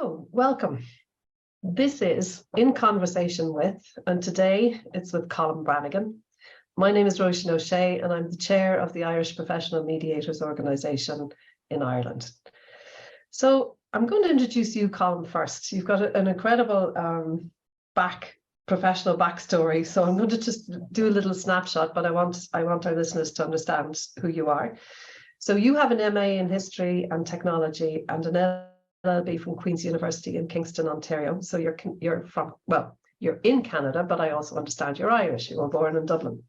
So, welcome. This is In Conversation With, and today it's with Colm Brannigan. My name is Roisin O'Shea, and I'm the chair of the Irish Professional Mediators Organisation in Ireland. So, I'm going to introduce you, Colm, first. You've got an incredible professional backstory, so I'm going to just do a little snapshot, but I want our listeners to understand who you are. So, you have an MA in History and Technology and an LL.B from Queen's University in Kingston, Ontario. So you're from, well, you're in Canada, but I also understand you're Irish. You were born in Dublin.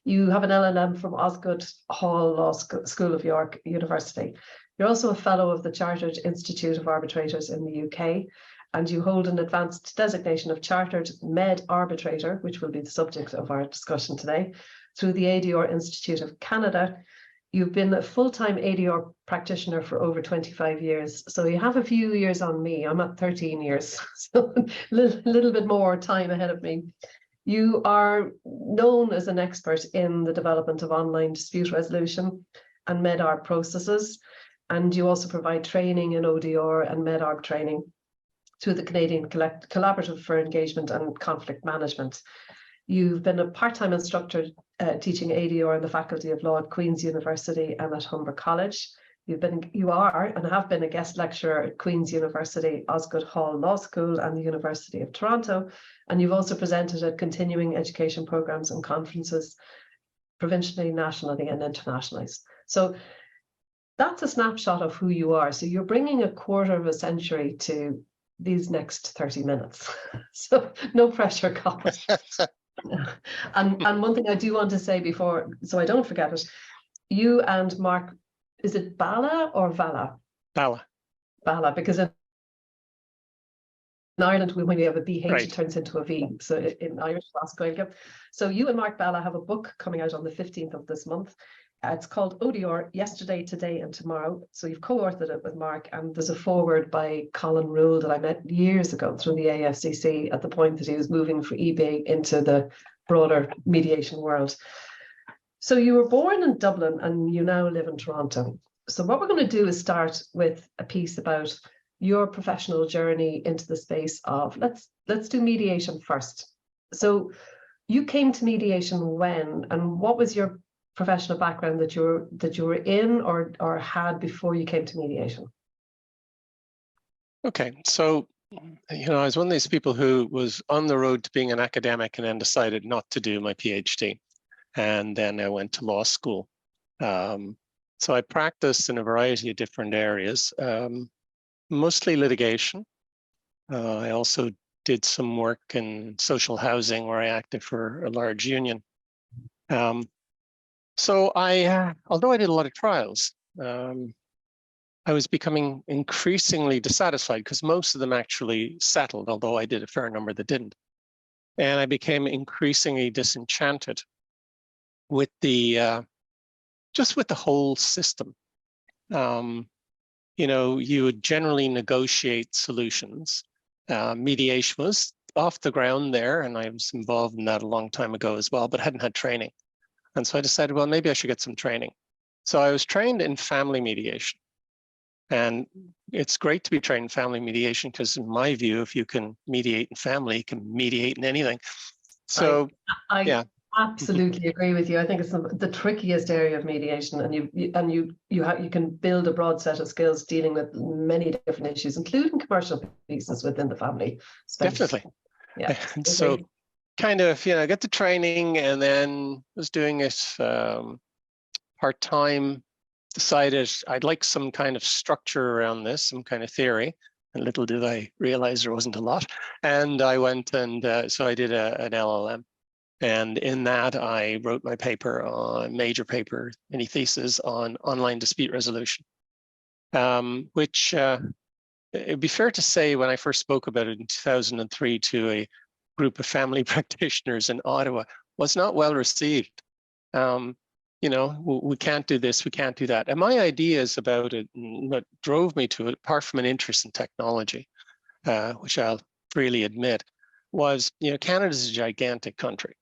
You have an LL.M from Osgoode Hall Law School of York University. You're also a fellow of the Chartered Institute of Arbitrators in the UK, and you hold an advanced designation of Chartered Med-Arbitrator, which will be the subject of our discussion today, through the ADR Institute of Canada. You've been a full-time ADR practitioner for over 25 years. So you have a few years on me. I'm at 13 years, so a little bit more time ahead of me. You are known as an expert in the development of online dispute resolution and Med-Arb processes. And you also provide training in ODR and Med-Arb training through the Canadian Collaborative for Engagement and Conflict Management. You've been a part-time instructor teaching ADR in the Faculty of Law at Queen's University and at Humber College. You are and have been a guest lecturer at Queen's University, Osgoode Hall Law School and the University of Toronto. And you've also presented at continuing education programs and conferences, provincially, nationally and internationally. So that's a snapshot of who you are. So you're bringing a quarter of a century to these next 30 minutes. So no pressure, Colin. And one thing I do want to say before, so I don't forget it, you and Marc, is it Bhalla or Bhalla? Bhalla. Bhalla, because in Ireland, when we have a BH, right, it turns into a V. So in Irish, so you and Marc Bhalla have a book coming out on the 15th of this month. It's called ODR, Yesterday, Today and Tomorrow. So you've co-authored it with Marc, and there's a foreword by Colin Rule that I met years ago through the AFCC at the point that he was moving for eBay into the broader mediation world. So you were born in Dublin and you now live in Toronto. So what we're going to do is start with a piece about your professional journey into the space of, let's do mediation first. So you came to mediation when, and what was your professional background that you were in or had before you came to mediation? Okay, so I was one of these people who was on the road to being an academic and then decided not to do my PhD, and then I went to law school. So I practiced in a variety of different areas, mostly litigation. I also did some work in social housing where I acted for a large union. So although I did a lot of trials, I was becoming increasingly dissatisfied because most of them actually settled, although I did a fair number that didn't. And I became increasingly disenchanted with just with the whole system. You would generally negotiate solutions. Mediation was off the ground there, and I was involved in that a long time ago as well, but hadn't had training. And so I decided, well, maybe I should get some training. So I was trained in family mediation. And it's great to be trained in family mediation because in my view, if you can mediate in family, you can mediate in anything. So I absolutely agree with you. I think it's the trickiest area of mediation, and you can build a broad set of skills dealing with many different issues, including commercial pieces within the family space. Definitely. Yeah. And so kind of, get the training and then was doing it part-time, decided I'd like some kind of structure around this, some kind of theory. And little did I realize there wasn't a lot. And I went and so I did an LL.M. And in that, I wrote my major paper, mini thesis on online dispute resolution, which it'd be fair to say when I first spoke about it in 2003 to a group of family practitioners in Ottawa, was not well received. We can't do this, we can't do that. And my ideas about it, what drove me to it, apart from an interest in technology, which I'll freely admit, was, Canada's a gigantic country.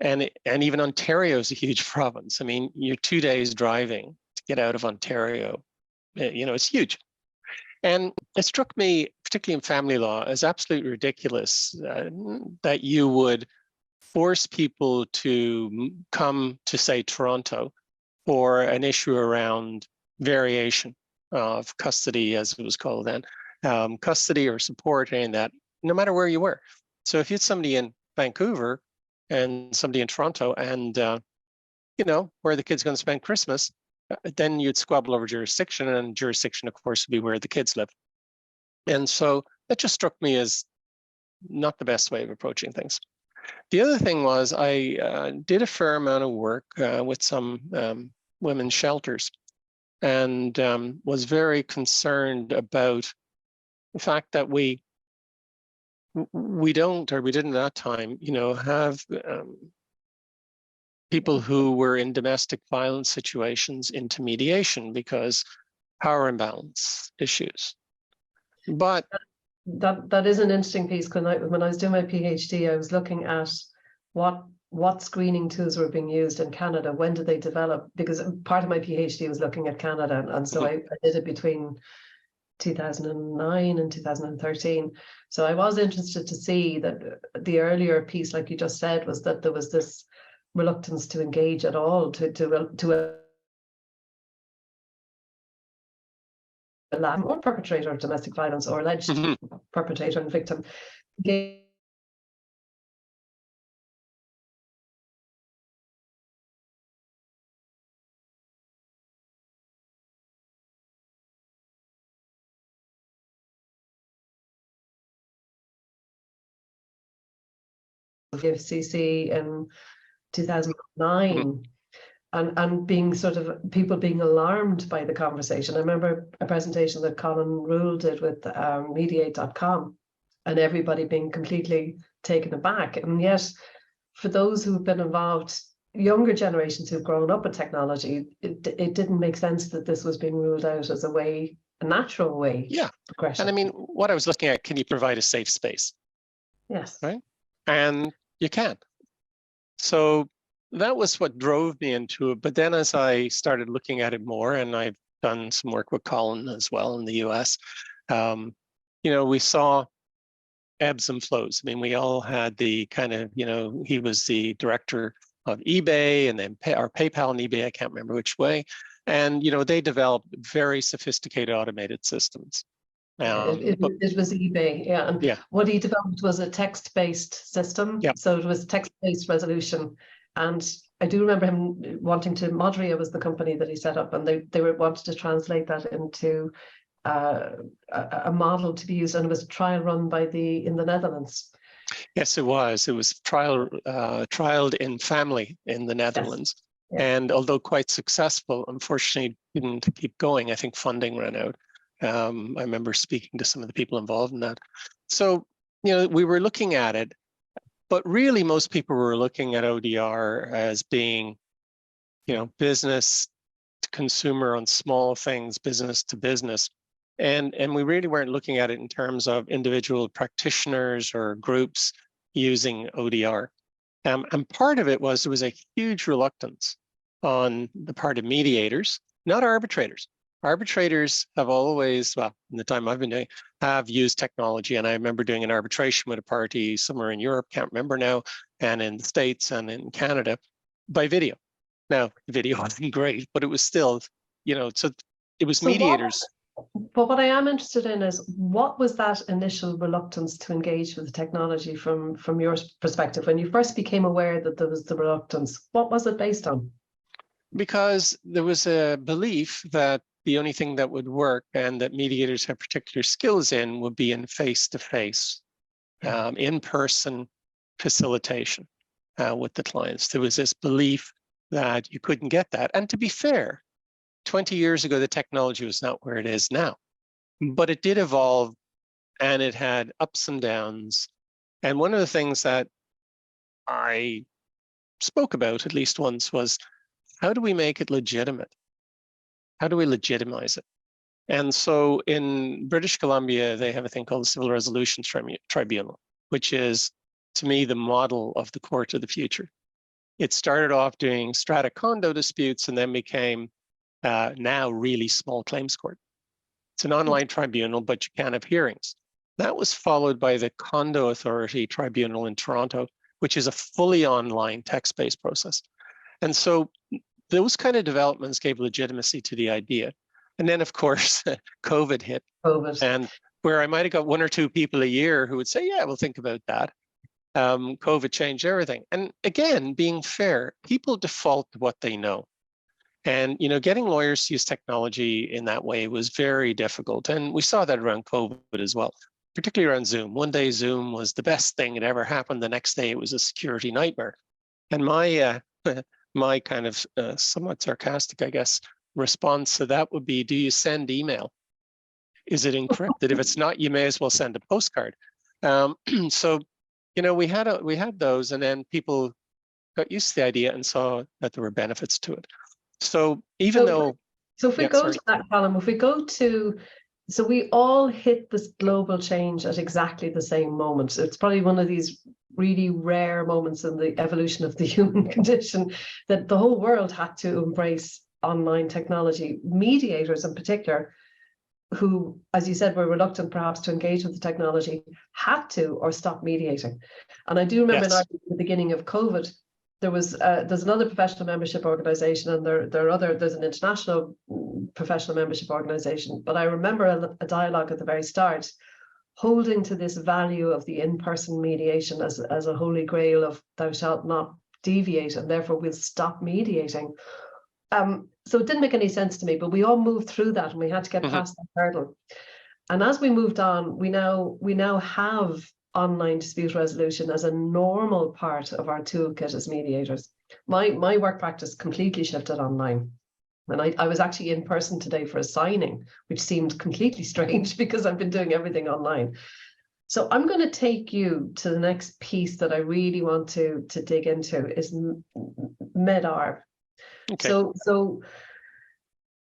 And even Ontario is a huge province. I mean, you're 2 days driving to get out of Ontario. It's huge. And it struck me, particularly in family law, as absolutely ridiculous that you would force people to come to, say, Toronto for an issue around variation of custody, as it was called then, custody or support, and that, no matter where you were. So if you had somebody in Vancouver and somebody in Toronto, and you know, where the kid's going to spend Christmas, then you'd squabble over jurisdiction, and jurisdiction, of course, would be where the kids live. And so that just struck me as not the best way of approaching things. The other thing was I did a fair amount of work with some women's shelters, and was very concerned about the fact that we don't, or we didn't at that time, you know, have people who were in domestic violence situations into mediation because power imbalance issues. But that is an interesting piece. When I was doing my PhD, I was looking at what screening tools were being used in Canada. When did they develop? Because part of my PhD was looking at Canada, and so I did it between 2009 and 2013. So I was interested to see that the earlier piece, like you just said, was that there was this reluctance to engage at all, to allow or perpetrator of domestic violence or alleged perpetrator and victim of the FCC in 2009. And being sort of people being alarmed by the conversation. I remember a presentation that Colin Rule did with mediate.com, and everybody being completely taken aback. And yet, for those who've been involved, younger generations who've grown up with technology, it didn't make sense that this was being ruled out as a natural way. Yeah. And I mean, what I was looking at, can you provide a safe space? Yes. Right. And you can. So that was what drove me into it. But then as I started looking at it more, and I've done some work with Colin as well in the US, you know, we saw ebbs and flows. I mean, we all had the kind of, you know, he was the director of eBay, and then our PayPal and eBay, I can't remember which way. And, you know, they developed very sophisticated automated systems. It was eBay, yeah. And what he developed was a text-based system. Yeah. So it was text-based resolution. And I do remember him wanting to, Modria was the company that he set up, and they wanted to translate that into a model to be used, and it was a trial run in the Netherlands. Yes, it was. It was trialed in family in the Netherlands. Yes. Yeah. And although quite successful, unfortunately didn't keep going. I think funding ran out. I remember speaking to some of the people involved in that. So, you know, we were looking at it, but really most people were looking at ODR as being, you know, business to consumer on small things, business to business. And we really weren't looking at it in terms of individual practitioners or groups using ODR. And part of it was there was a huge reluctance on the part of mediators, not arbitrators. Arbitrators have always, well, in the time I've been doing, have used technology. And I remember doing an arbitration with a party somewhere in Europe, can't remember now, and in the States and in Canada by video. Now, the video wasn't great, but it was still, you know, so it was mediators. But what I am interested in is, what was that initial reluctance to engage with the technology from your perspective? When you first became aware that there was the reluctance, what was it based on? Because there was a belief that the only thing that would work and that mediators have particular skills in would be in face-to-face, in-person facilitation with the clients. There was this belief that you couldn't get that. And to be fair, 20 years ago, the technology was not where it is now, but it did evolve and it had ups and downs. And one of the things that I spoke about at least once was, how do we make it legitimate? How do we legitimize it? And so in British Columbia, they have a thing called the Civil Resolution Tribunal, which is, to me, the model of the court of the future. It started off doing strata condo disputes and then became now really small claims court. It's an online tribunal, but you can't have hearings. That was followed by the Condo Authority Tribunal in Toronto, which is a fully online text-based process. And so those kind of developments gave legitimacy to the idea. And then, of course, COVID hit. And where I might have got one or two people a year who would say, yeah, we'll think about that. COVID changed everything. And again, being fair, people default to what they know. And, you know, getting lawyers to use technology in that way was very difficult. And we saw that around COVID as well, particularly around Zoom. One day Zoom was the best thing that ever happened. The next day it was a security nightmare. And my my kind of somewhat sarcastic, I guess, response to that would be, do you send email? Is it encrypted? If it's not, you may as well send a postcard. So, you know, we had those, and then people got used to the idea and saw that there were benefits to it. So even though... So if we go to that column, if we go to... So we all hit this global change at exactly the same moment. It's probably one of these really rare moments in the evolution of the human condition that the whole world had to embrace online technology. Mediators in particular, who, as you said, were reluctant perhaps to engage with the technology, had to or stopped mediating. And I do remember at the beginning of COVID, there's another professional membership organization, and there's an international professional membership organization. But I remember a dialogue at the very start, holding to this value of the in-person mediation as a holy grail of thou shalt not deviate, and therefore we'll stop mediating. So it didn't make any sense to me, but we all moved through that, and we had to get past that hurdle. And as we moved on, we now have online dispute resolution as a normal part of our toolkit as mediators. My work practice completely shifted online. And I was actually in person today for a signing, which seemed completely strange because I've been doing everything online. So I'm going to take you to the next piece that I really want to dig into is Med-Arb. Okay. So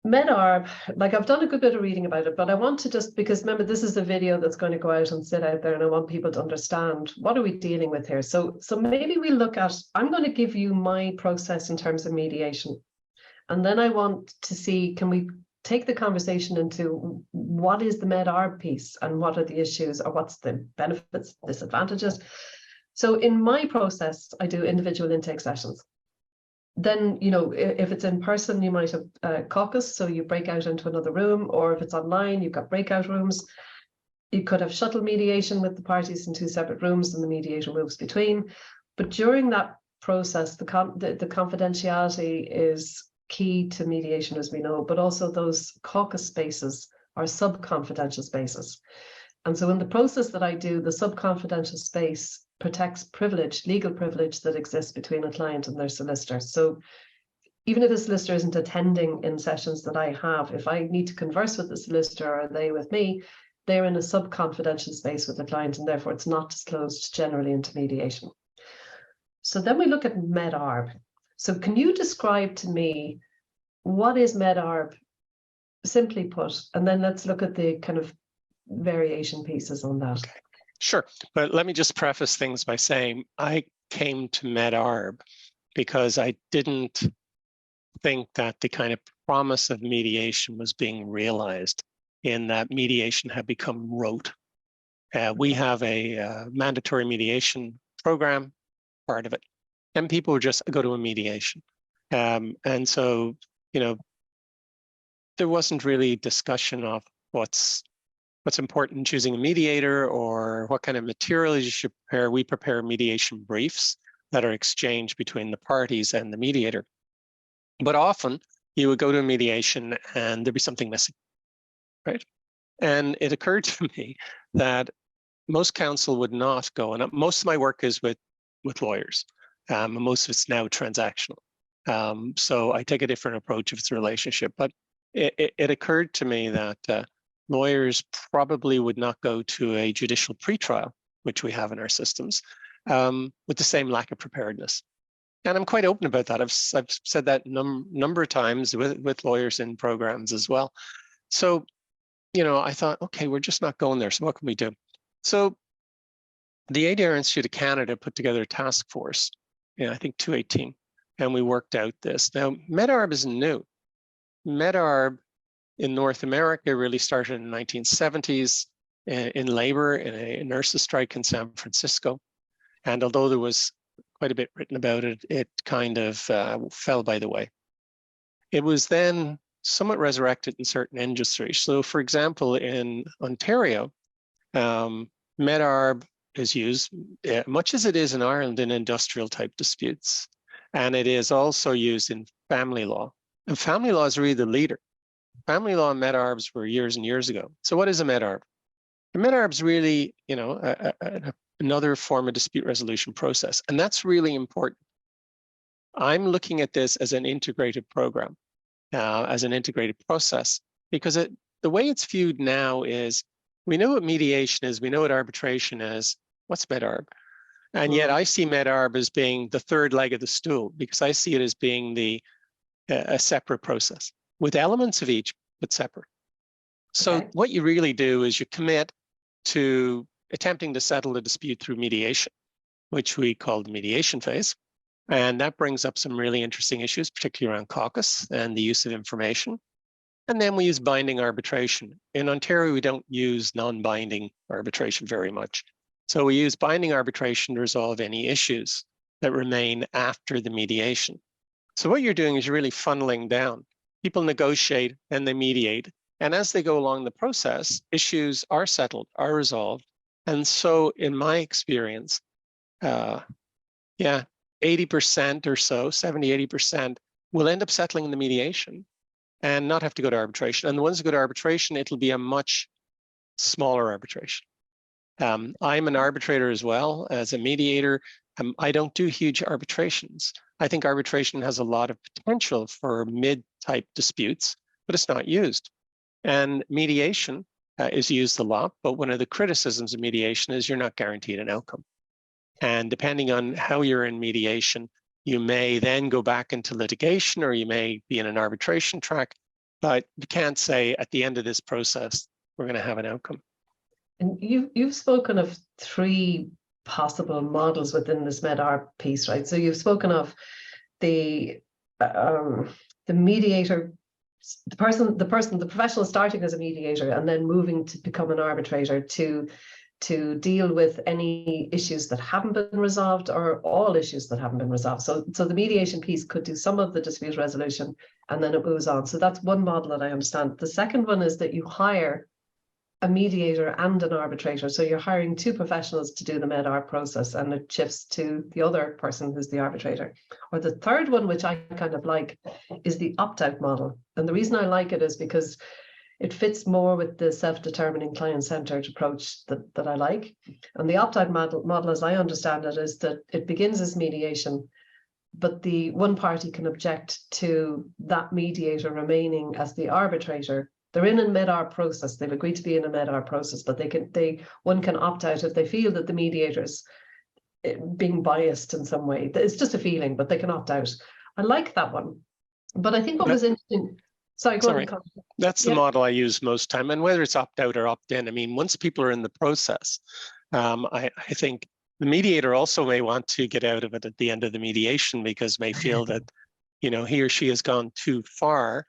Med-Arb, like I've done a good bit of reading about it, but I want to just, because remember, this is a video that's going to go out and sit out there, and I want people to understand what are we dealing with here. So maybe we look at, I'm going to give you my process in terms of mediation. And then I want to see, can we take the conversation into what is the Med-Arb piece and what are the issues, or what's the benefits, disadvantages. So in my process, I do individual intake sessions. Then, you know, if it's in person, you might have a caucus, so you break out into another room, or if it's online, you've got breakout rooms. You could have shuttle mediation with the parties in two separate rooms, and the mediator moves between. But during that process, the confidentiality is key to mediation, as we know, but also those caucus spaces are sub-confidential spaces. And so in the process that I do, the sub-confidential space protects privilege, legal privilege that exists between a client and their solicitor. So even if the solicitor isn't attending in sessions that I have, if I need to converse with the solicitor or they with me, they're in a sub-confidential space with the client, and therefore it's not disclosed generally into mediation. So then we look at Med-Arb. So can you describe to me what is Med-Arb, simply put, and then let's look at the kind of variation pieces on that. Okay. Sure, but let me just preface things by saying I came to Med-Arb because I didn't think that the kind of promise of mediation was being realized, in that mediation had become rote. We have a mandatory mediation program, part of it, and people would just go to a mediation. And so, you know, there wasn't really discussion of what's important in choosing a mediator or what kind of materials you should prepare. We prepare mediation briefs that are exchanged between the parties and the mediator. But often you would go to a mediation and there'd be something missing, right? And it occurred to me that most counsel would not go, and most of my work is with lawyers. Most of it's now transactional. So I take a different approach if it's a relationship, but it occurred to me that lawyers probably would not go to a judicial pretrial, which we have in our systems, with the same lack of preparedness. And I'm quite open about that. I've said that number of times with lawyers in programs as well. So, you know, I thought, okay, we're just not going there. So what can we do? So the ADR Institute of Canada put together a task force, I think 2018, and we worked out this. Now, Med-Arb isn't new. Med-Arb in North America really started in the 1970s in labor, in a nurses' strike in San Francisco. And although there was quite a bit written about it, it kind of fell by the way. It was then somewhat resurrected in certain industries. So for example, in Ontario, Med-Arb is used, much as it is in Ireland, in industrial type disputes. And it is also used in family law. And family law is really the leader. Family law and Med-Arbs were years and years ago. So what is a Med-Arb? A Med-Arb is really, you know, another form of dispute resolution process. And that's really important. I'm looking at this as an integrated program, as an integrated process, because the way it's viewed now is, we know what mediation is, we know what arbitration is, what's Med-Arb? And yet I see Med-Arb as being the third leg of the stool, because I see it as being a separate process with elements of each, but separate. So what you really do is you commit to attempting to settle the dispute through mediation, which we call the mediation phase. And that brings up some really interesting issues, particularly around caucus and the use of information. And then we use binding arbitration. In Ontario, we don't use non-binding arbitration very much. So we use binding arbitration to resolve any issues that remain after the mediation. So what you're doing is you're really funneling down. People negotiate and they mediate. And as they go along the process, issues are settled, are resolved. And so in my experience, 80% or so, 70, 80% will end up settling in the mediation and not have to go to arbitration. And the ones that go to arbitration, it'll be a much smaller arbitration. I'm an arbitrator as well as a mediator. I don't do huge arbitrations. I think arbitration has a lot of potential for mid-type disputes, but it's not used. And mediation is used a lot, but one of the criticisms of mediation is you're not guaranteed an outcome. And depending on how you're in mediation, you may then go back into litigation, or you may be in an arbitration track, but you can't say at the end of this process, we're going to have an outcome. And you've spoken of three possible models within this Med-Arb piece, right? So you've spoken of the mediator, the professional starting as a mediator and then moving to become an arbitrator to deal with any issues that haven't been resolved or all issues that haven't been resolved. So the mediation piece could do some of the dispute resolution and then it moves on. So that's one model that I understand. The second one is that you hire a mediator and an arbitrator. So you're hiring two professionals to do the Med-Arb process and it shifts to the other person who's the arbitrator. Or the third one, which I kind of like, is the opt-out model. And the reason I like it is because it fits more with the self-determining client-centered approach that I like. And the opt-out model, as I understand it, is that it begins as mediation, but the one party can object to that mediator remaining as the arbitrator. They're in a Med-Arb process. They've agreed to be in a Med-Arb process, but one can opt out if they feel that the mediator's being biased in some way. It's just a feeling, but they can opt out. I like that one. But I think what was interesting. Sorry. That's the model I use most time. And whether it's opt out or opt in, I mean, once people are in the process, I think the mediator also may want to get out of it at the end of the mediation because may feel that, you know, he or she has gone too far.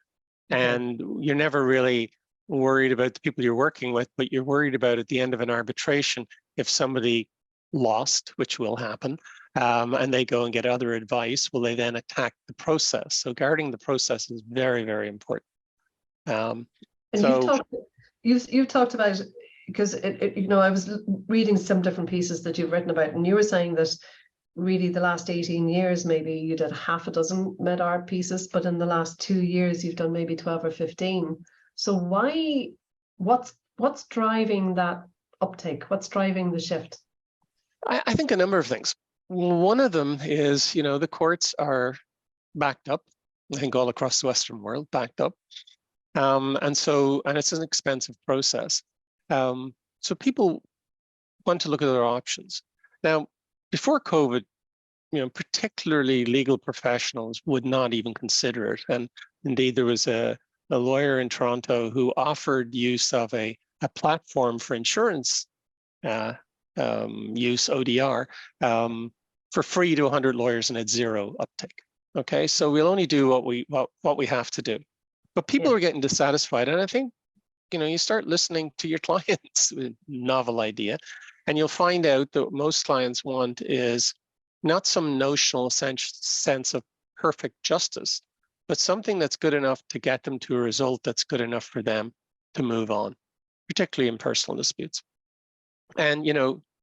And you're never really worried about the people you're working with, but you're worried about at the end of an arbitration, if somebody lost, which will happen, and they go and get other advice, will they then attack the process? So guarding the process is very, very important. And you've talked about, because you know, I was reading some different pieces that you've written about, and you were saying that really the last 18 years, maybe you did half a dozen Med-Arb pieces, but in the last 2 years, you've done maybe 12 or 15. So what's driving that uptake? What's driving the shift? I think a number of things. One of them is, you know, the courts are backed up, I think all across the Western world, backed up. And it's an expensive process. So people want to look at other options. Now, before COVID, you know, particularly legal professionals would not even consider it. And indeed, there was a lawyer in Toronto who offered use of a platform for insurance use, ODR, for free to 100 lawyers and at zero uptake. Okay, so we'll only do what we have to do. But people Yeah. are getting dissatisfied. And I think, you start listening to your clients with novel idea, and you'll find out that what most clients want is not some notional sense of perfect justice, but something that's good enough to get them to a result that's good enough for them to move on, particularly in personal disputes. And,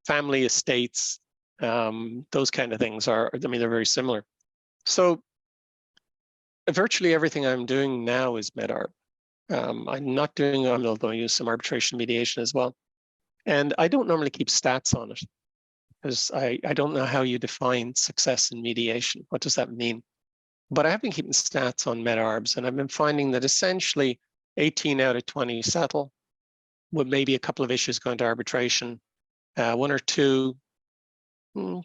family estates, those kind of things they're very similar. So virtually everything I'm doing now is Med-Arb. I'm not doing, although I use some arbitration mediation as well. And I don't normally keep stats on it, because I don't know how you define success in mediation. What does that mean? But I have been keeping stats on Med-Arbs, and I've been finding that essentially 18 out of 20 settle, with maybe a couple of issues going to arbitration, 1 or 2,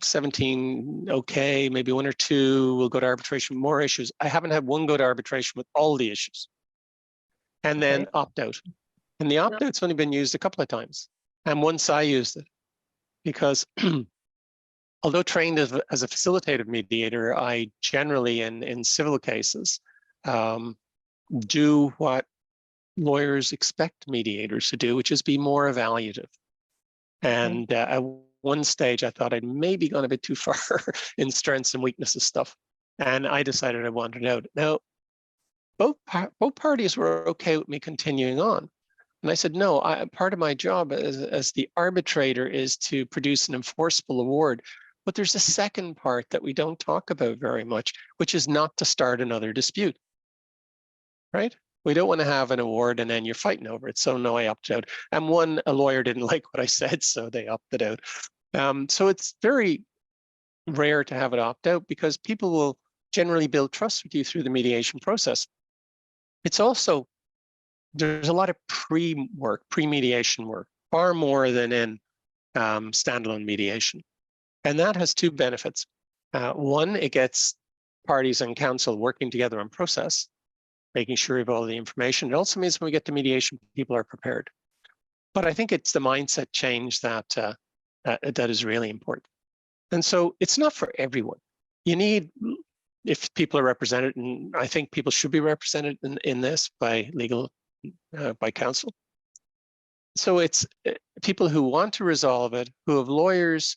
17, okay, maybe 1 or 2 will go to arbitration, more issues. I haven't had one go to arbitration with all the issues. And then opt out. And the opt out's only been used a couple of times. And once I used it, because although trained as a facilitative mediator, I generally, in civil cases, do what lawyers expect mediators to do, which is be more evaluative. And at one stage, I thought I'd maybe gone a bit too far in strengths and weaknesses stuff. And I decided I wanted out. Now, both parties were okay with me continuing on. And I said, no, part of my job as the arbitrator is to produce an enforceable award. But there's a second part that we don't talk about very much, which is not to start another dispute, right? We don't want to have an award and then you're fighting over it. So no, I opted out. And a lawyer didn't like what I said, so they opted out. So it's very rare to have it opt out, because people will generally build trust with you through the mediation process. It's also, there's a lot of pre-mediation work, far more than in standalone mediation. And that has 2 benefits. One, it gets parties and counsel working together on process, making sure we have all the information. It also means when we get to mediation, people are prepared. But I think it's the mindset change that is really important. And so it's not for everyone. You need, if people are represented, and I think people should be represented in this by by counsel. So it's people who want to resolve it, who have lawyers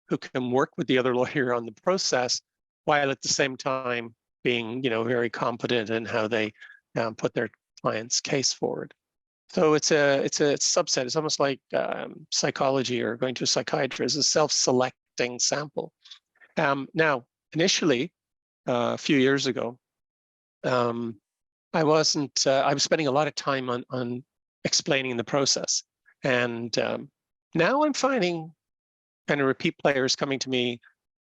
who can work with the other lawyer on the process, while at the same time being, very competent in how they put their client's case forward. So it's a subset. It's almost like psychology or going to a psychiatrist, a self-selecting sample. Now, initially, a few years ago, I was spending a lot of time on explaining the process. And now I'm finding kind of repeat players coming to me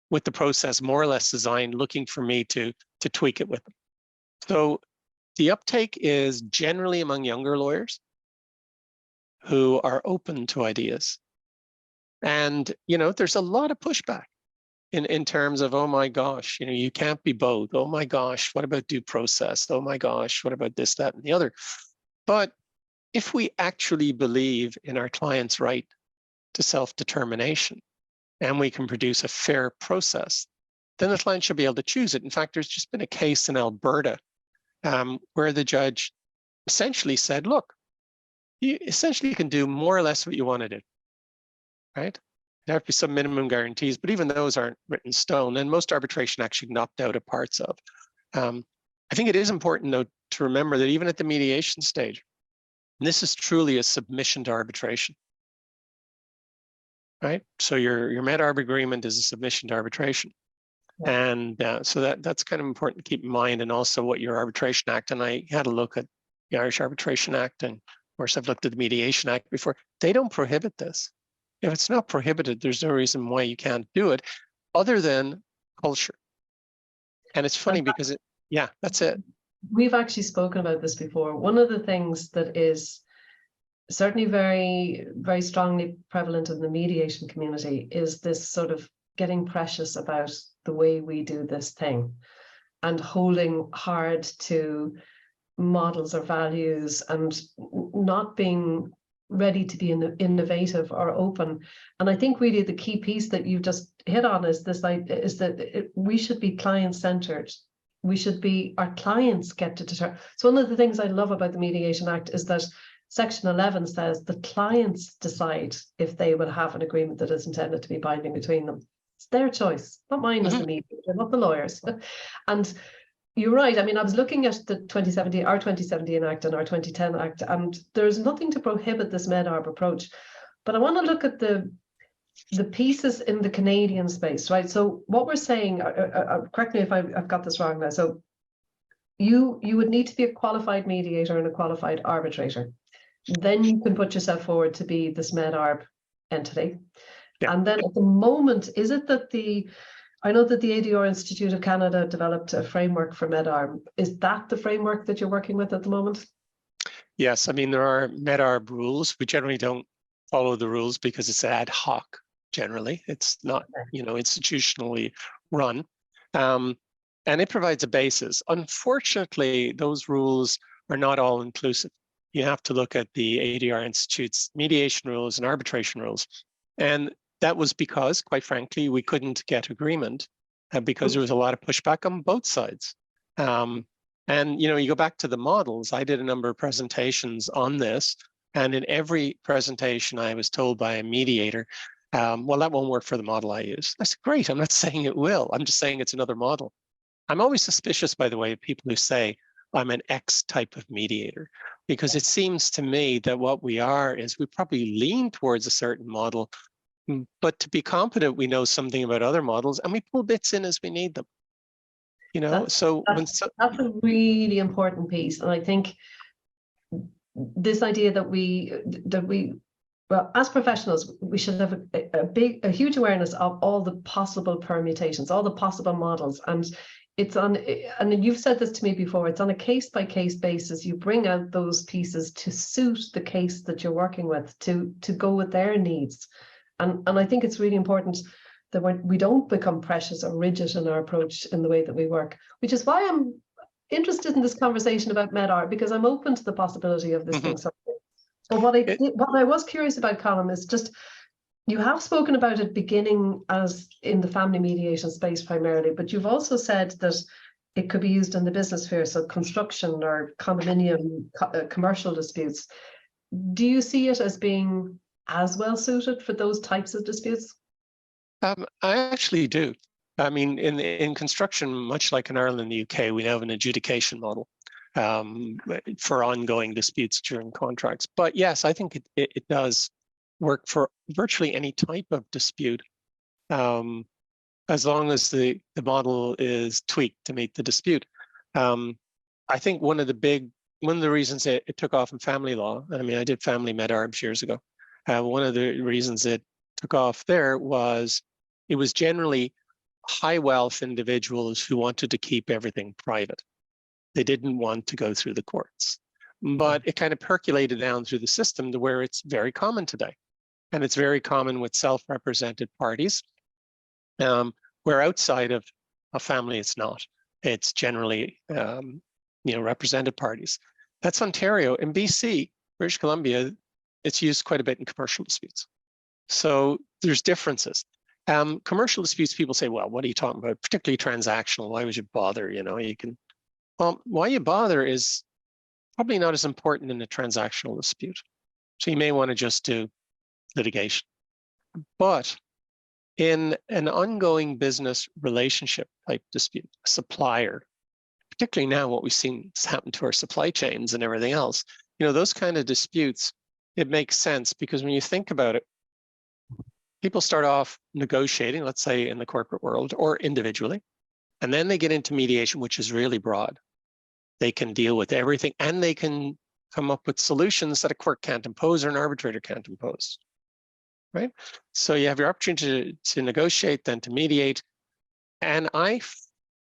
with the process more or less designed, looking for me to tweak it with them. So the uptake is generally among younger lawyers who are open to ideas. And, there's a lot of pushback in terms of, oh my gosh, you can't be both. Oh my gosh, what about due process? Oh my gosh, what about this, that, and the other? But if we actually believe in our client's right to self-determination, and we can produce a fair process, then the client should be able to choose it. In fact, there's just been a case in Alberta where the judge essentially said, look, you essentially can do more or less what you want to do, right? There have to be some minimum guarantees, but even those aren't written in stone, and most arbitration actually knocked out of parts of. I think it is important, though, to remember that even at the mediation stage, and this is truly a submission to arbitration, right? So your Med-Arb agreement is a submission to arbitration. And so that's kind of important to keep in mind, and also what your Arbitration Act, and I had a look at the Irish Arbitration Act, and of course I've looked at the Mediation Act before. They don't prohibit this. If it's not prohibited, there's no reason why you can't do it, other than culture. And it's funny because that's it. We've actually spoken about this before. One of the things that is certainly very, very strongly prevalent in the mediation community is this sort of getting precious about the way we do this thing and holding hard to models or values and not being ready to be innovative or open. And I think really the key piece that you just hit on is this idea, is that we should be client-centered our clients get to determine. So one of the things I love about the Mediation Act is that Section 11 says the clients decide if they will have an agreement that is intended to be binding between them. It's their choice, not mine as the mediator, not the lawyers. And you're right. I mean, I was looking at the 2017, our 2017 Act and our 2010 Act, and there's nothing to prohibit this Med-Arb approach. But I want to look at the pieces in the Canadian space, right? So what we're saying, correct me if I've got this wrong now. So you would need to be a qualified mediator and a qualified arbitrator. Then you can put yourself forward to be this Med-Arb entity. Yeah. And then at the moment, is it that I know that the ADR Institute of Canada developed a framework for Med-Arb. Is that the framework that you're working with at the moment? Yes, I mean, there are Med-Arb rules. We generally don't follow the rules because it's ad hoc, generally. It's not, institutionally run. And it provides a basis. Unfortunately, those rules are not all inclusive. You have to look at the ADR Institute's mediation rules and arbitration rules. And that was because, quite frankly, we couldn't get agreement because there was a lot of pushback on both sides. And, you go back to the models. I did a number of presentations on this. And in every presentation, I was told by a mediator, well, that won't work for the model I use. I said, great, I'm not saying it will. I'm just saying it's another model. I'm always suspicious, by the way, of people who say, I'm an X type of mediator, because it seems to me that what we are is we probably lean towards a certain model, but to be competent, we know something about other models and we pull bits in as we need them. That's a really important piece. And I think this idea that we well, as professionals, we should have a huge awareness of all the possible permutations, all the possible models. And and you've said this to me before, it's on a case-by-case basis. You bring out those pieces to suit the case that you're working with, to go with their needs. And I think it's really important that we don't become precious or rigid in our approach in the way that we work, which is why I'm interested in this conversation about Med-Arb, because I'm open to the possibility of this being something. But what I was curious about, Colm, is just, you have spoken about it beginning as in the family mediation space primarily, but you've also said that it could be used in the business sphere, so construction or condominium, commercial disputes. Do you see it as being as well suited for those types of disputes? I actually do. I mean, in construction, much like in Ireland and the UK, we have an adjudication model for ongoing disputes during contracts. But yes, I think it does work for virtually any type of dispute, as long as the model is tweaked to meet the dispute. I think one of the reasons it took off in family law, I mean, I did family Med-Arbs years ago. One of the reasons it took off there was it was generally high wealth individuals who wanted to keep everything private. They didn't want to go through the courts. But it kind of percolated down through the system to where it's very common today. And it's very common with self-represented parties, where outside of a family it's not. It's generally represented parties. That's Ontario. In BC, British Columbia, it's used quite a bit in commercial disputes. So there's differences. Commercial disputes, people say, well, what are you talking about? Particularly transactional. Why would you bother? Well, why you bother is probably not as important in a transactional dispute. So you may want to just do litigation. But in an ongoing business relationship type dispute, a supplier, particularly now what we've seen has happened to our supply chains and everything else, those kind of disputes, it makes sense because when you think about it, people start off negotiating, let's say in the corporate world or individually, and then they get into mediation, which is really broad. They can deal with everything and they can come up with solutions that a court can't impose or an arbitrator can't impose, right? So you have your opportunity to negotiate, then to mediate. And I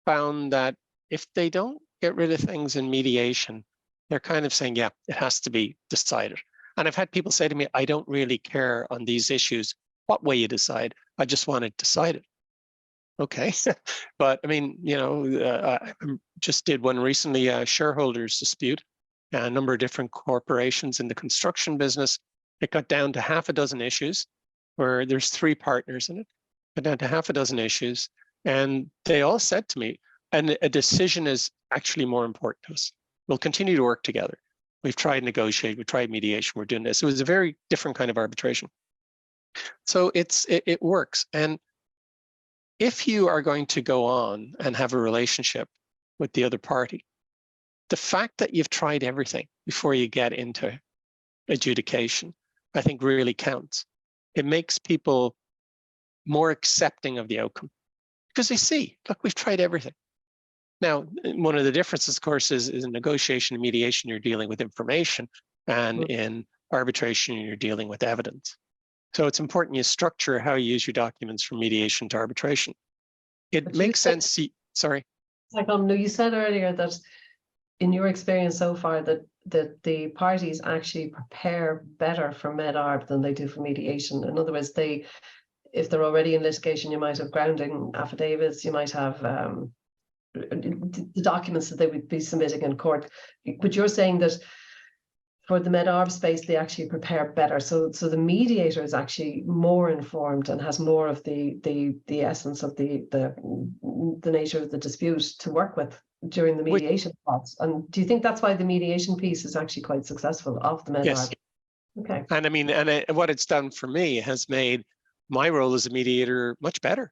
found that if they don't get rid of things in mediation, they're kind of saying, yeah, it has to be decided. And I've had people say to me, I don't really care on these issues what way you decide. I just want it decided. Okay, but I mean, I just did one recently, a shareholders dispute, a number of different corporations in the construction business. It got down to half a dozen issues where there's 3 partners in it, got down to half a dozen issues. And they all said to me, and a decision is actually more important to us. We'll continue to work together. We've tried negotiate, we've tried mediation, we're doing this. It was a very different kind of arbitration. So it works. And if you are going to go on and have a relationship with the other party, the fact that you've tried everything before you get into adjudication, I think really counts. It makes people more accepting of the outcome because they see, look, we've tried everything. Now, one of the differences, of course, is in negotiation and mediation, you're dealing with information, and in arbitration, you're dealing with evidence. So it's important you structure how you use your documents from mediation to arbitration. It makes sense. Sorry. No, you said earlier that in your experience so far that the parties actually prepare better for Med-Arb than they do for mediation. In other words, if they're already in litigation, you might have grounding affidavits, you might have the documents that they would be submitting in court. But you're saying that for the Med-Arb space, they actually prepare better. So the mediator is actually more informed and has more of the essence of the nature of the dispute to work with during the mediation process. And do you think that's why the mediation piece is actually quite successful of the Med-Arb? Yes. Okay. And I mean, and what it's done for me has made my role as a mediator much better,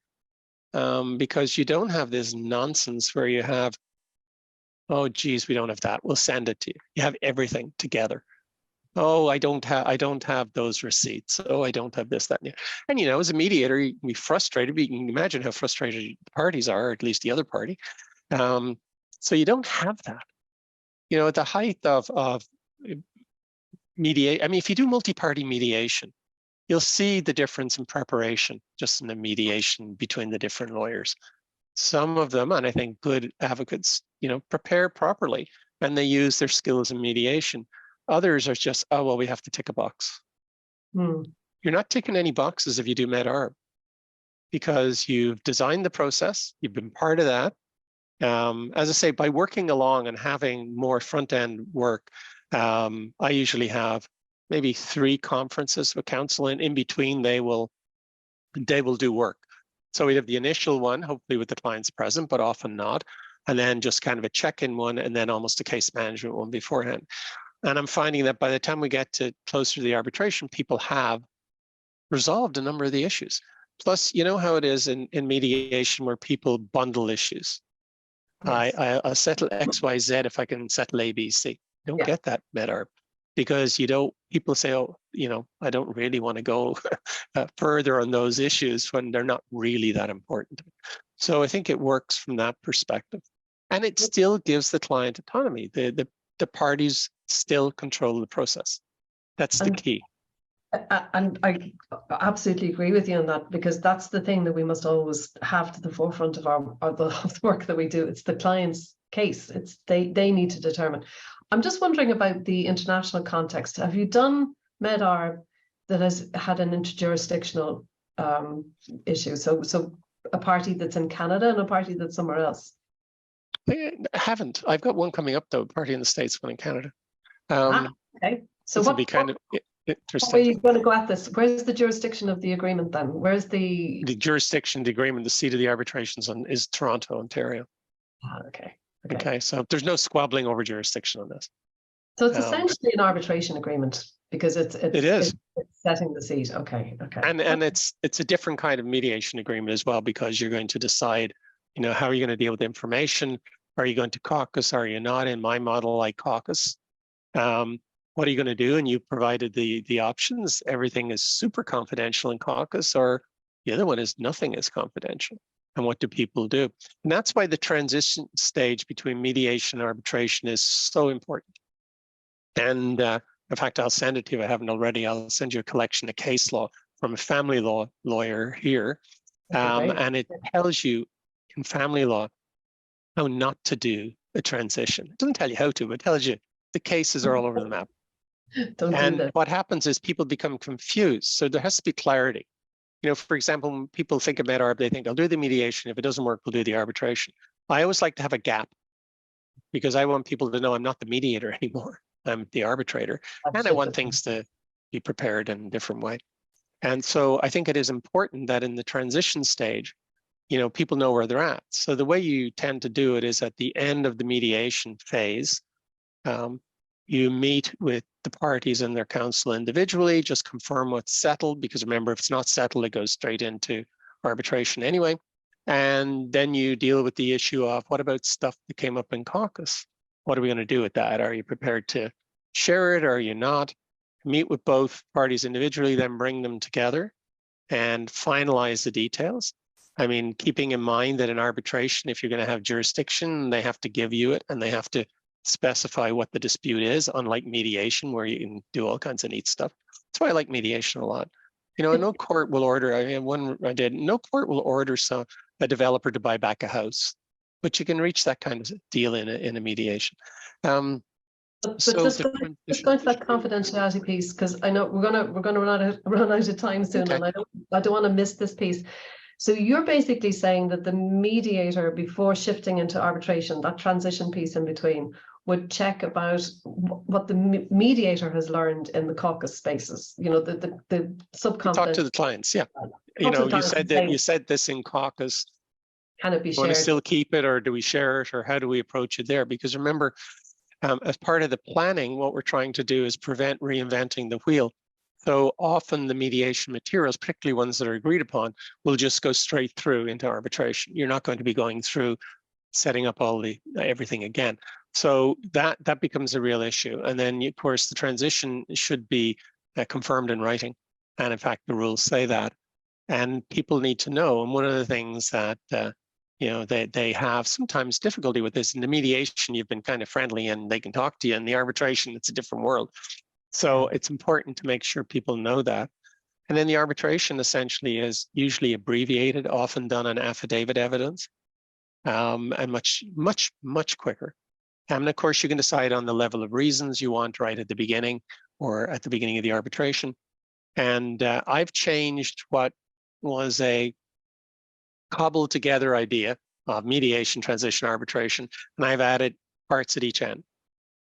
because you don't have this nonsense where you have, oh, geez, we don't have that, we'll send it to you. You have everything together. Oh, I don't have those receipts. Oh, I don't have this, that, and you know, as a mediator, you can be frustrated. You can imagine how frustrated the parties are, or at least the other party. So you don't have that. You know, at the height of mediate, I mean, if you do multi-party mediation, you'll see the difference in preparation just in the mediation between the different lawyers. Some of them, and I think good advocates, you know, prepare properly and they use their skills in mediation. Others are just, oh, well, we have to tick a box. You're not ticking any boxes if you do Med-Arb, because you've designed the process, you've been part of that. As I say, by working along and having more front-end work, I usually have maybe 3 conferences with counsel, and in between they will do work. So we have the initial one, hopefully with the clients present, but often not, and then just kind of a check-in one, and then almost a case management one beforehand. And I'm finding that by the time we get to closer to the arbitration, people have resolved a number of the issues. Plus, you know how it is in mediation where people bundle issues. Yes. I'll settle X, Y, Z if I can settle A, B, C. You don't get that Med-Arb, because you don't, people say, oh, you know, I don't really want to go further on those issues when they're not really that important. So I think it works from that perspective. And it still gives the client autonomy. The parties still control the process. That's the key. And I absolutely agree with you on that, because that's the thing that we must always have to the forefront of the work that we do. It's the client's case. It's they need to determine. I'm just wondering about the international context. Have you done Med-Arb that has had an interjurisdictional issue? So a party that's in Canada and a party that's somewhere else? I haven't. I've got one coming up though, a party in the States, one in Canada. Okay. So what would be kind of interesting. Where are you going to go at this? Where's the jurisdiction of the agreement then? Where's the jurisdiction, the agreement, the seat of the arbitrations is Toronto, Ontario. Okay, so there's no squabbling over jurisdiction on this. So it's essentially an arbitration agreement, because it's setting the seat. Okay. And it's a different kind of mediation agreement as well, because you're going to decide, you know, how are you going to deal with information? Are you going to caucus? Are you not? In my model, I caucus. What are you going to do? And you provided the options. Everything is super confidential in caucus, or the other one is nothing is confidential. And what do people do? And that's why the transition stage between mediation and arbitration is so important. And in fact, I'll send it to you if I haven't already. I'll send you a collection of case law from a family law lawyer here. And it tells you in family law how not to do a transition. It doesn't tell you how to, but it tells you the cases are all over the map. And what happens is people become confused. So there has to be clarity. You know, for example, when people think of Med-Arb, they think, I'll do the mediation. If it doesn't work, we'll do the arbitration. I always like to have a gap, because I want people to know I'm not the mediator anymore. I'm the arbitrator. And I want things to be prepared in a different way. And so I think it is important that in the transition stage, people know where they're at. So the way you tend to do it is at the end of the mediation phase, you meet with the parties and their counsel individually, just confirm what's settled, because remember, if it's not settled, it goes straight into arbitration anyway. And then you deal with the issue of, what about stuff that came up in caucus? What are we going to do with that? Are you prepared to share it, or are you not? Meet with both parties individually, then bring them together and finalize the details. I mean, keeping in mind that in arbitration, if you're going to have jurisdiction, they have to give you it, and they have to specify what the dispute is, unlike mediation, where you can do all kinds of neat stuff. That's why I like mediation a lot. No court will order, no court will order a developer to buy back a house, but you can reach that kind of deal in a mediation. But just going to that confidentiality piece, because I know we're gonna run out of time soon, okay. And I don't want to miss this piece. So you're basically saying that the mediator, before shifting into arbitration, that transition piece in between, would check about what the mediator has learned in the caucus spaces. The subconfidential. Talk to the clients, yeah. You said this in caucus. Can it be shared? Want to still keep it, or do we share it, or how do we approach it there? Because remember, as part of the planning, what we're trying to do is prevent reinventing the wheel. So often the mediation materials, particularly ones that are agreed upon, will just go straight through into arbitration. You're not going to be going through setting up everything again. So that becomes a real issue. And then, of course, the transition should be confirmed in writing. And in fact, the rules say that. And people need to know. And one of the things that they have sometimes difficulty with this. In the mediation, you've been kind of friendly and they can talk to you. In the arbitration, it's a different world. So it's important to make sure people know that. And then the arbitration essentially is usually abbreviated, often done on affidavit evidence, and much quicker. And of course, you can decide on the level of reasons you want right at the beginning or at the beginning of the arbitration. And I've changed what was a cobbled together idea of mediation, transition, arbitration, and I've added parts at each end.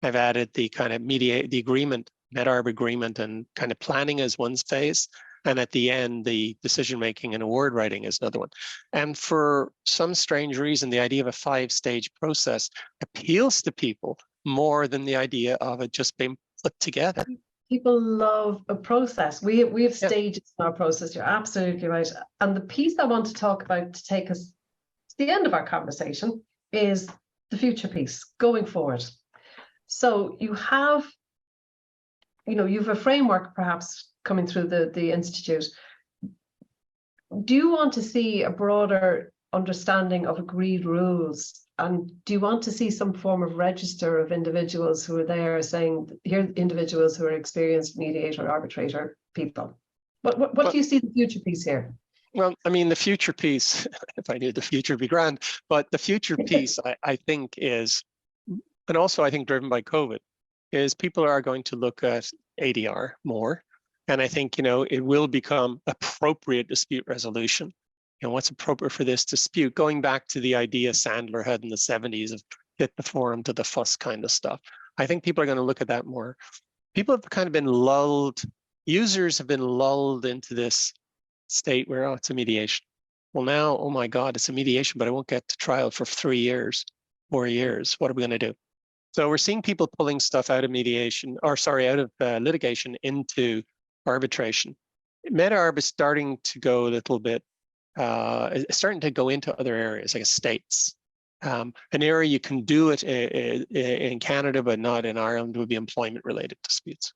I've added the kind of the agreement, Med-Arb agreement, and kind of planning as one phase. And at the end, the decision-making and award writing is another one. And for some strange reason, the idea of a 5-stage process appeals to people more than the idea of it just being put together. People love a process. We have stages in our process. You're absolutely right. And the piece I want to talk about to take us to the end of our conversation is the future piece going forward. So you have, you've a framework perhaps coming through the Institute. Do you want to see a broader understanding of agreed rules? And do you want to see some form of register of individuals who are there saying, here are individuals who are experienced mediator, arbitrator people? What do you see the future piece here? Well, I mean, the future piece, if I knew the future would be grand, but the future piece I think is, and also I think driven by COVID, is people are going to look at ADR more. And I think, it will become appropriate dispute resolution. What's appropriate for this dispute? Going back to the idea Sandler had in the 70s of get the forum to the fuss kind of stuff. I think people are going to look at that more. People have kind of been lulled, users have been lulled into this state where, oh, it's a mediation. Well, now, oh my God, it's a mediation, but I won't get to trial for 3 years, 4 years. What are we going to do? So we're seeing people pulling stuff out of mediation, or sorry, out of litigation into arbitration. Med-Arb is starting to go a little bit, starting to go into other areas, like estates. An area you can do it in Canada, but not in Ireland, would be employment-related disputes,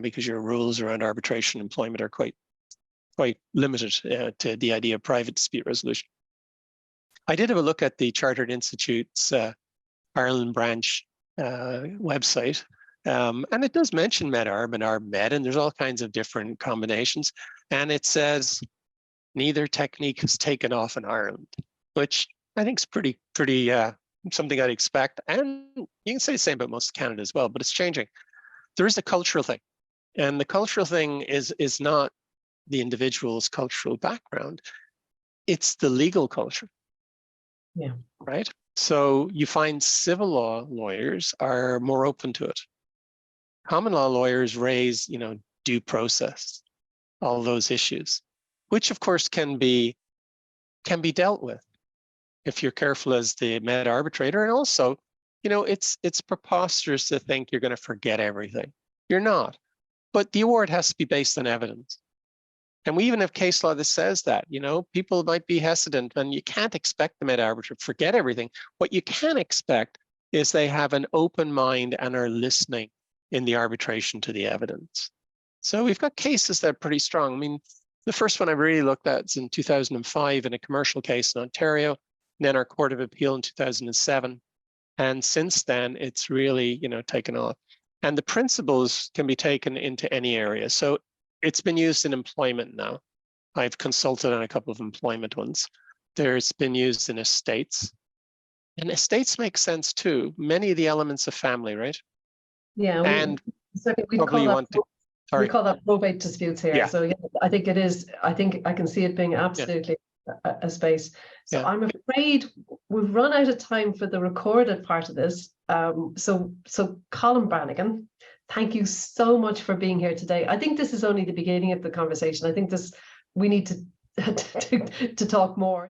because your rules around arbitration and employment are quite limited to the idea of private dispute resolution. I did have a look at the Chartered Institute's Ireland branch website, and it does mention Med-Arb and Arb Med, and there's all kinds of different combinations. And it says neither technique has taken off in Ireland, which I think is pretty something I'd expect. And you can say the same about most of Canada as well, but it's changing. There is a cultural thing, and the cultural thing is not the individual's cultural background; it's the legal culture. Yeah. Right. So you find civil law lawyers are more open to it. Common law lawyers raise, due process, all those issues, which of course can be can be dealt with if you're careful as the Med-Arbitrator. And also, it's preposterous to think you're going to forget everything. You're not. But the award has to be based on evidence. And we even have case law that says that, people might be hesitant, and you can't expect the Med-Arbitrator to forget everything. What you can expect is they have an open mind and are listening in the arbitration to the evidence. So we've got cases that are pretty strong. I mean, the first one I really looked at is in 2005 in a commercial case in Ontario, and then our Court of Appeal in 2007. And since then, it's really, taken off. And the principles can be taken into any area. So it's been used in employment now. I've consulted on a couple of employment ones. There's been used in estates. And estates make sense too. Many of the elements of family, right? Yeah, we call that probate disputes here. Yeah. So yeah, I think it is. I think I can see it being absolutely a space. So I'm afraid we've run out of time for the recorded part of this. So Colm Brannigan, thank you so much for being here today. I think this is only the beginning of the conversation. I think we need to talk more.